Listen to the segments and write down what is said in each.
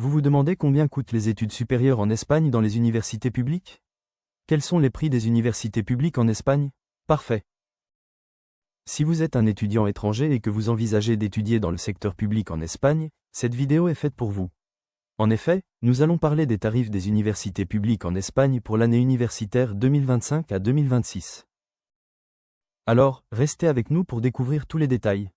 Vous vous demandez combien coûtent les études supérieures en Espagne dans les universités publiques? Quels sont les prix des universités publiques en Espagne? Parfait. Si vous êtes un étudiant étranger et que vous envisagez d'étudier dans le secteur public en Espagne, cette vidéo est faite pour vous. En effet, nous allons parler des tarifs des universités publiques en Espagne pour l'année universitaire 2025 à 2026. Alors, restez avec nous pour découvrir tous les détails.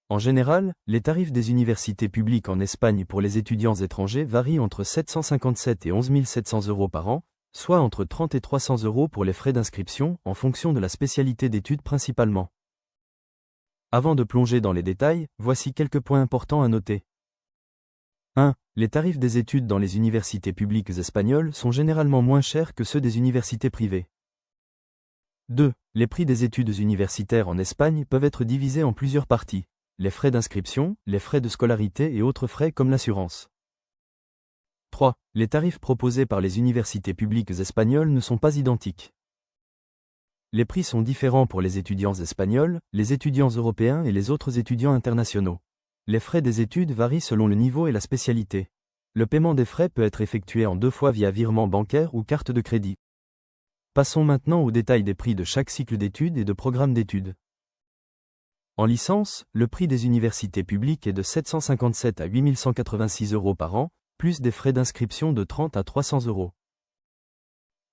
En général, les tarifs des universités publiques en Espagne pour les étudiants étrangers varient entre 757 et 11 700 € par an, soit entre 30 et 300 € pour les frais d'inscription, en fonction de la spécialité d'études principalement. Avant de plonger dans les détails, voici quelques points importants à noter. 1. Les tarifs des études dans les universités publiques espagnoles sont généralement moins chers que ceux des universités privées. 2. Les prix des études universitaires en Espagne peuvent être divisés en plusieurs parties: les frais d'inscription, les frais de scolarité et autres frais comme l'assurance. 3. Les tarifs proposés par les universités publiques espagnoles ne sont pas identiques. Les prix sont différents pour les étudiants espagnols, les étudiants européens et les autres étudiants internationaux. Les frais des études varient selon le niveau et la spécialité. Le paiement des frais peut être effectué en 2 fois via virement bancaire ou carte de crédit. Passons maintenant au détail des prix de chaque cycle d'études et de programme d'études. En licence, le prix des universités publiques est de 757 à 8186 € par an, plus des frais d'inscription de 30 à 300 €.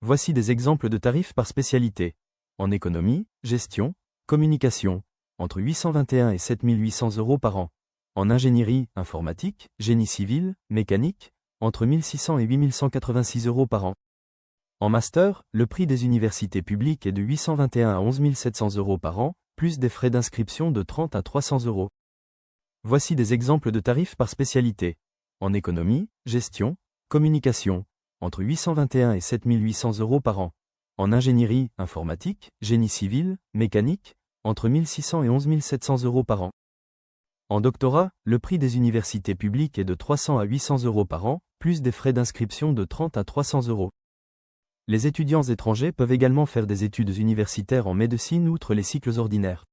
Voici des exemples de tarifs par spécialité. En économie, gestion, communication, entre 821 et 7800 € par an. En ingénierie, informatique, génie civil, mécanique, entre 1600 et 8186 € par an. En master, le prix des universités publiques est de 821 à 11 700 € par an, plus des frais d'inscription de 30 à 300 €. Voici des exemples de tarifs par spécialité. En économie, gestion, communication, entre 821 et 7800 € par an. En ingénierie, informatique, génie civil, mécanique, entre 1600 et 11 700 € par an. En doctorat, le prix des universités publiques est de 300 à 800 € par an, plus des frais d'inscription de 30 à 300 €. Les étudiants étrangers peuvent également faire des études universitaires en médecine outre les cycles ordinaires.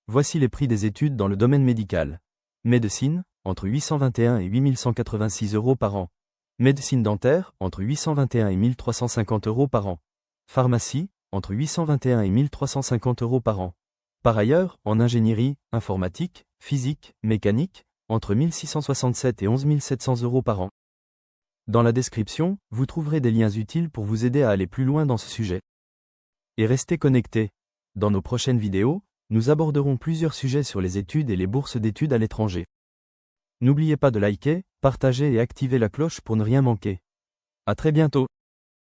Voici les prix des études dans le domaine médical. Médecine, entre 821 et 8186 € par an. Médecine dentaire, entre 821 et 1350 € par an. Pharmacie, entre 821 et 1350 € par an. Par ailleurs, en ingénierie, informatique, physique, mécanique, entre 1667 et 11 700 € par an. Dans la description, vous trouverez des liens utiles pour vous aider à aller plus loin dans ce sujet. Et restez connectés. Dans nos prochaines vidéos, nous aborderons plusieurs sujets sur les études et les bourses d'études à l'étranger. N'oubliez pas de liker, partager et activer la cloche pour ne rien manquer. À très bientôt.